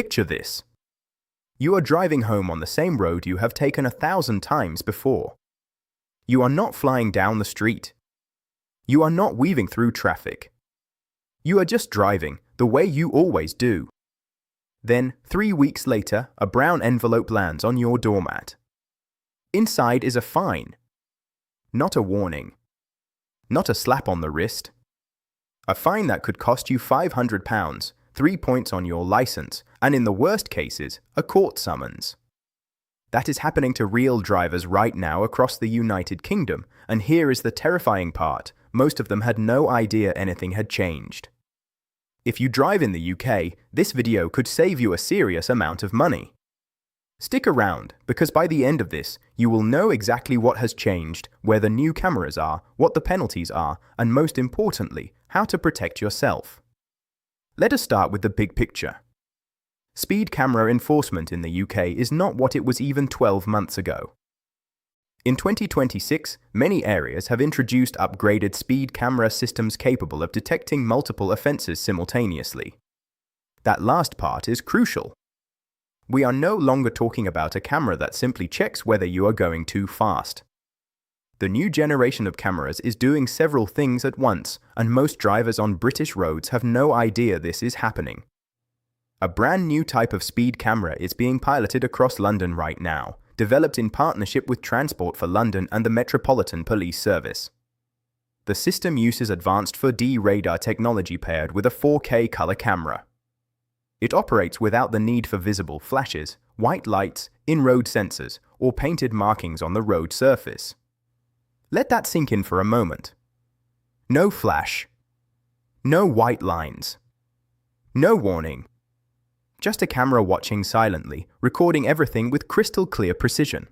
Picture this. You are driving home on the same road you have taken 1,000 times before. You are not flying down the street. You are not weaving through traffic. You are just driving the way you always do. Then, 3 weeks later, a brown envelope lands on your doormat. Inside is a fine. Not a warning. Not a slap on the wrist. A fine that could cost you £500, 3 points on your license, and in the worst cases, a court summons. That is happening to real drivers right now across the United Kingdom, and here is the terrifying part: most of them had no idea anything had changed. If you drive in the UK, this video could save you a serious amount of money. Stick around, because by the end of this, you will know exactly what has changed, where the new cameras are, what the penalties are, and most importantly, how to protect yourself. Let us start with the big picture. Speed camera enforcement in the UK is not what it was even 12 months ago. In 2026, many areas have introduced upgraded speed camera systems capable of detecting multiple offences simultaneously. That last part is crucial. We are no longer talking about a camera that simply checks whether you are going too fast. The new generation of cameras is doing several things at once, and most drivers on British roads have no idea this is happening. A brand new type of speed camera is being piloted across London right now, developed in partnership with Transport for London and the Metropolitan Police Service. The system uses advanced 4D radar technology paired with a 4K color camera. It operates without the need for visible flashes, white lights, in-road sensors, or painted markings on the road surface. Let that sink in for a moment. No flash. No white lines. No warning. Just a camera watching silently, recording everything with crystal clear precision.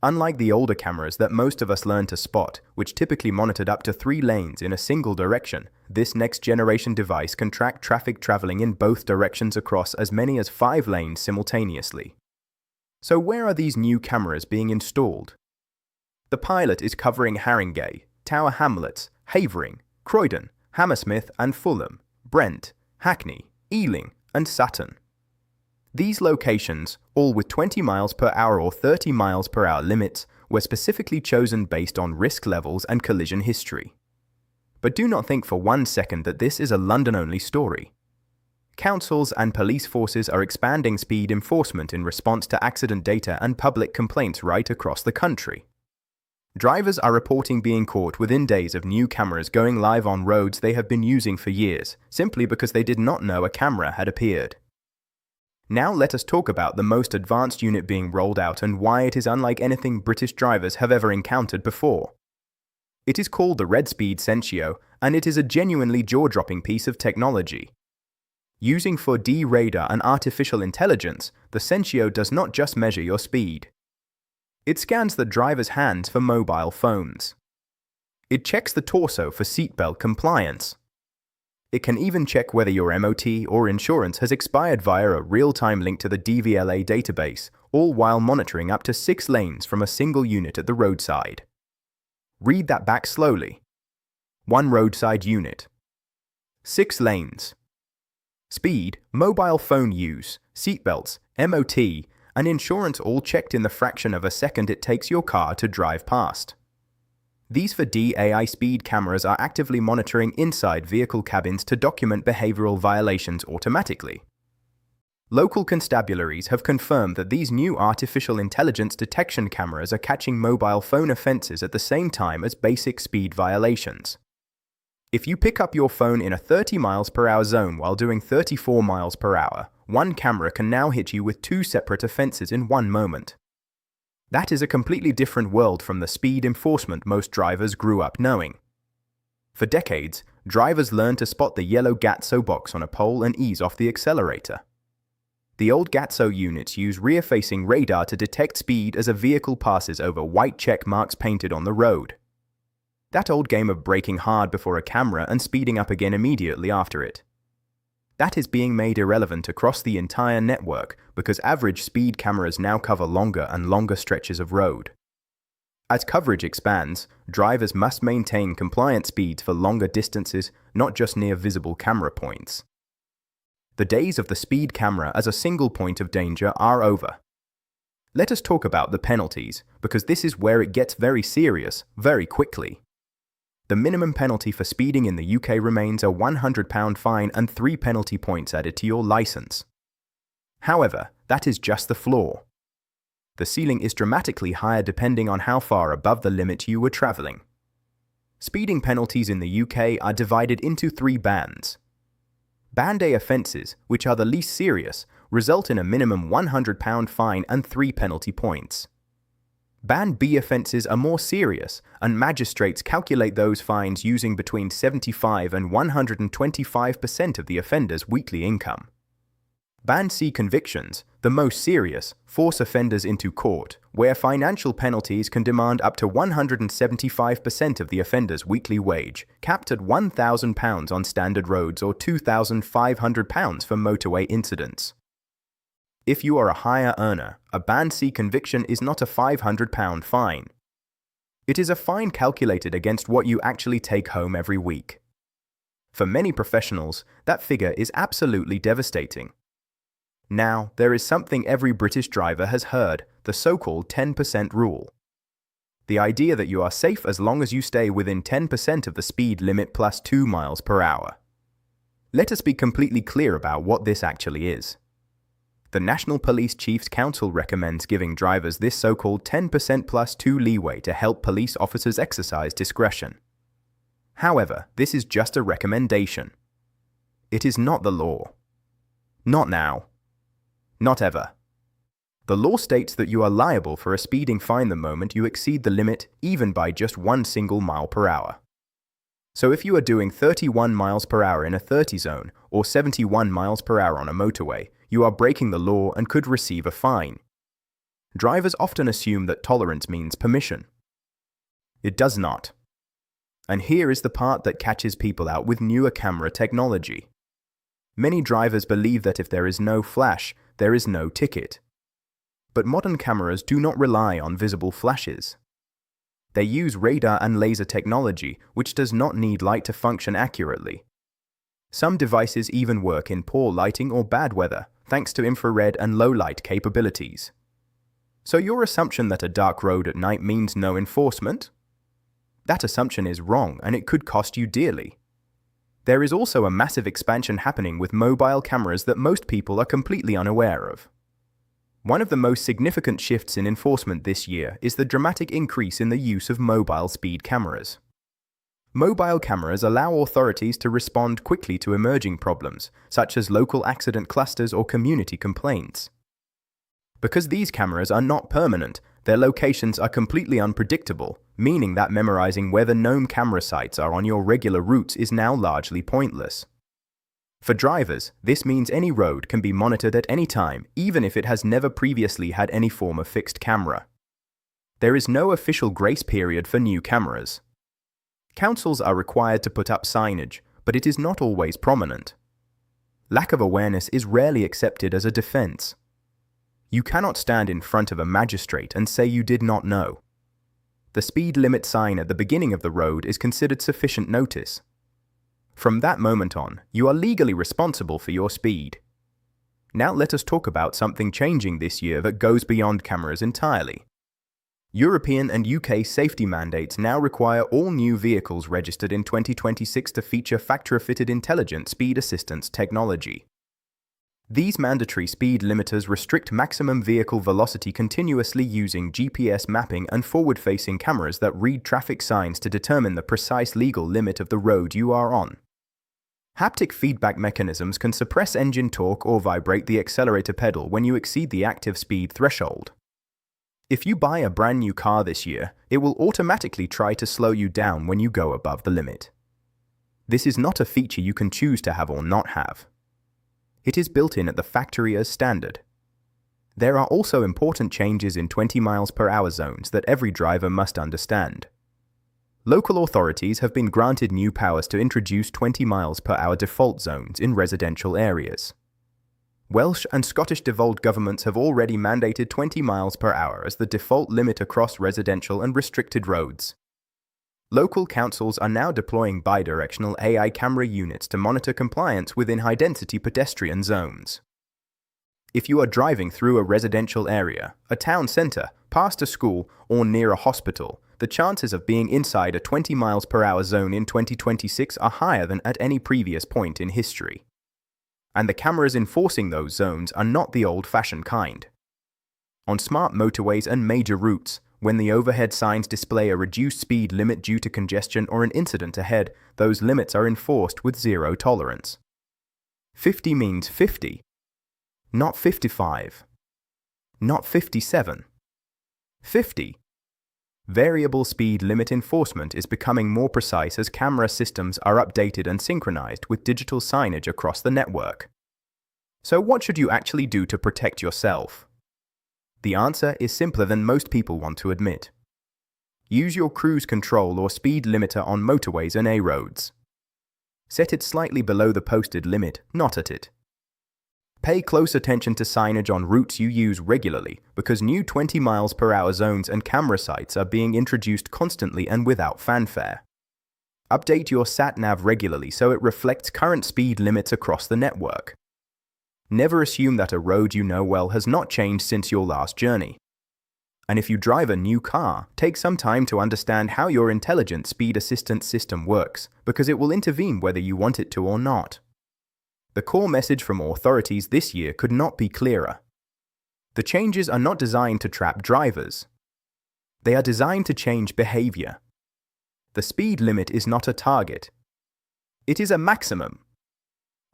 Unlike the older cameras that most of us learned to spot, which typically monitored up to 3 lanes in a single direction, this next-generation device can track traffic traveling in both directions across as many as 5 lanes simultaneously. So where are these new cameras being installed? The pilot is covering Haringey, Tower Hamlets, Havering, Croydon, Hammersmith and Fulham, Brent, Hackney, Ealing, and Sutton. These locations, all with 20 miles per hour or 30 miles per hour limits, were specifically chosen based on risk levels and collision history. But do not think for 1 second that this is a London-only story. Councils and police forces are expanding speed enforcement in response to accident data and public complaints right across the country. Drivers are reporting being caught within days of new cameras going live on roads they have been using for years, simply because they did not know a camera had appeared. Now let us talk about the most advanced unit being rolled out and why it is unlike anything British drivers have ever encountered before. It is called the Red Speed Sensio, and it is a genuinely jaw-dropping piece of technology. Using 4D radar and artificial intelligence, the Sensio does not just measure your speed. It scans the driver's hands for mobile phones. It checks the torso for seatbelt compliance. It can even check whether your MOT or insurance has expired via a real-time link to the DVLA database, all while monitoring up to 6 lanes from a single unit at the roadside. Read that back slowly. 1 roadside unit. 6 lanes. Speed, mobile phone use, seatbelts, MOT, and insurance all checked in the fraction of a second it takes your car to drive past. These 4D AI speed cameras are actively monitoring inside vehicle cabins to document behavioral violations automatically. Local constabularies have confirmed that these new artificial intelligence detection cameras are catching mobile phone offences at the same time as basic speed violations. If you pick up your phone in a 30 miles per hour zone while doing 34 miles per hour, one camera can now hit you with 2 separate offences in 1 moment. That is a completely different world from the speed enforcement most drivers grew up knowing. For decades, drivers learned to spot the yellow Gatso box on a pole and ease off the accelerator. The old Gatso units use rear-facing radar to detect speed as a vehicle passes over white check marks painted on the road. That old game of braking hard before a camera and speeding up again immediately after it. That is being made irrelevant across the entire network because average speed cameras now cover longer and longer stretches of road. As coverage expands, drivers must maintain compliant speeds for longer distances, not just near visible camera points. The days of the speed camera as a single point of danger are over. Let us talk about the penalties, because this is where it gets very serious, very quickly. The minimum penalty for speeding in the UK remains a £100 fine and 3 penalty points added to your licence. However, that is just the floor. The ceiling is dramatically higher depending on how far above the limit you were travelling. Speeding penalties in the UK are divided into 3 bands. Band A offences, which are the least serious, result in a minimum £100 fine and 3 penalty points. Band B offences are more serious, and magistrates calculate those fines using between 75 and 125% of the offender's weekly income. Band C convictions, the most serious, force offenders into court, where financial penalties can demand up to 175% of the offender's weekly wage, capped at £1,000 on standard roads or £2,500 for motorway incidents. If you are a higher earner, a Band C conviction is not a £500 fine. It is a fine calculated against what you actually take home every week. For many professionals, that figure is absolutely devastating. Now, there is something every British driver has heard, the so-called 10% rule. The idea that you are safe as long as you stay within 10% of the speed limit plus 2 miles per hour. Let us be completely clear about what this actually is. The National Police Chiefs Council recommends giving drivers this so-called 10% plus 2 leeway to help police officers exercise discretion. However, this is just a recommendation. It is not the law. Not now. Not ever. The law states that you are liable for a speeding fine the moment you exceed the limit, even by just 1 single mile per hour. So if you are doing 31 miles per hour in a 30 zone or 71 miles per hour on a motorway, you are breaking the law and could receive a fine. Drivers often assume that tolerance means permission. It does not. And here is the part that catches people out with newer camera technology. Many drivers believe that if there is no flash, there is no ticket. But modern cameras do not rely on visible flashes. They use radar and laser technology, which does not need light to function accurately. Some devices even work in poor lighting or bad weather, thanks to infrared and low-light capabilities. So your assumption that a dark road at night means no enforcement? That assumption is wrong, and it could cost you dearly. There is also a massive expansion happening with mobile cameras that most people are completely unaware of. One of the most significant shifts in enforcement this year is the dramatic increase in the use of mobile speed cameras. Mobile cameras allow authorities to respond quickly to emerging problems, such as local accident clusters or community complaints. Because these cameras are not permanent, their locations are completely unpredictable, meaning that memorizing where the known camera sites are on your regular routes is now largely pointless. For drivers, this means any road can be monitored at any time, even if it has never previously had any form of fixed camera. There is no official grace period for new cameras. Councils are required to put up signage, but it is not always prominent. Lack of awareness is rarely accepted as a defense. You cannot stand in front of a magistrate and say you did not know. The speed limit sign at the beginning of the road is considered sufficient notice. From that moment on, you are legally responsible for your speed. Now let us talk about something changing this year that goes beyond cameras entirely. European and UK safety mandates now require all new vehicles registered in 2026 to feature factory-fitted intelligent speed assistance technology. These mandatory speed limiters restrict maximum vehicle velocity continuously using GPS mapping and forward-facing cameras that read traffic signs to determine the precise legal limit of the road you are on. Haptic feedback mechanisms can suppress engine torque or vibrate the accelerator pedal when you exceed the active speed threshold. If you buy a brand new car this year, it will automatically try to slow you down when you go above the limit. This is not a feature you can choose to have or not have. It is built in at the factory as standard. There are also important changes in 20 miles per hour zones that every driver must understand. Local authorities have been granted new powers to introduce 20 miles per hour default zones in residential areas. Welsh and Scottish devolved governments have already mandated 20 miles per hour as the default limit across residential and restricted roads. Local councils are now deploying bidirectional AI camera units to monitor compliance within high-density pedestrian zones. If you are driving through a residential area, a town center, past a school, or near a hospital, the chances of being inside a 20 miles per hour zone in 2026 are higher than at any previous point in history. And the cameras enforcing those zones are not the old-fashioned kind. On smart motorways and major routes, when the overhead signs display a reduced speed limit due to congestion or an incident ahead, those limits are enforced with zero tolerance. 50 means 50, not 55, not 57. 50. Variable speed limit enforcement is becoming more precise as camera systems are updated and synchronized with digital signage across the network. So what should you actually do to protect yourself? The answer is simpler than most people want to admit. Use your cruise control or speed limiter on motorways and A roads. Set it slightly below the posted limit, not at it. Pay close attention to signage on routes you use regularly because new 20 miles per hour zones and camera sites are being introduced constantly and without fanfare. Update your sat-nav regularly so it reflects current speed limits across the network. Never assume that a road you know well has not changed since your last journey. And if you drive a new car, take some time to understand how your intelligent speed assistance system works because it will intervene whether you want it to or not. The core message from authorities this year could not be clearer. The changes are not designed to trap drivers. They are designed to change behavior. The speed limit is not a target. It is a maximum.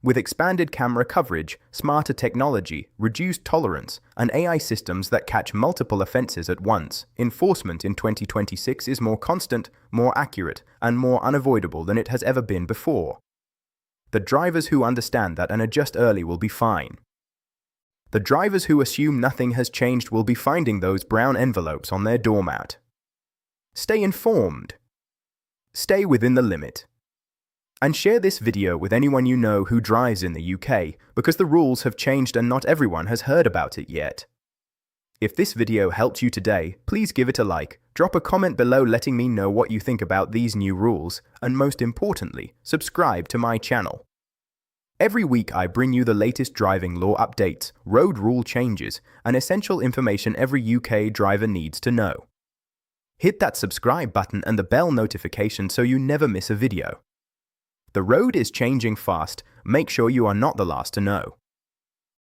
With expanded camera coverage, smarter technology, reduced tolerance, and AI systems that catch multiple offenses at once, enforcement in 2026 is more constant, more accurate, and more unavoidable than it has ever been before. The drivers who understand that and adjust early will be fine. The drivers who assume nothing has changed will be finding those brown envelopes on their doormat. Stay informed. Stay within the limit. And share this video with anyone you know who drives in the UK because the rules have changed and not everyone has heard about it yet. If this video helped you today, please give it a like, drop a comment below letting me know what you think about these new rules, and most importantly, subscribe to my channel. Every week I bring you the latest driving law updates, road rule changes, and essential information every UK driver needs to know. Hit that subscribe button and the bell notification so you never miss a video. The road is changing fast, make sure you are not the last to know.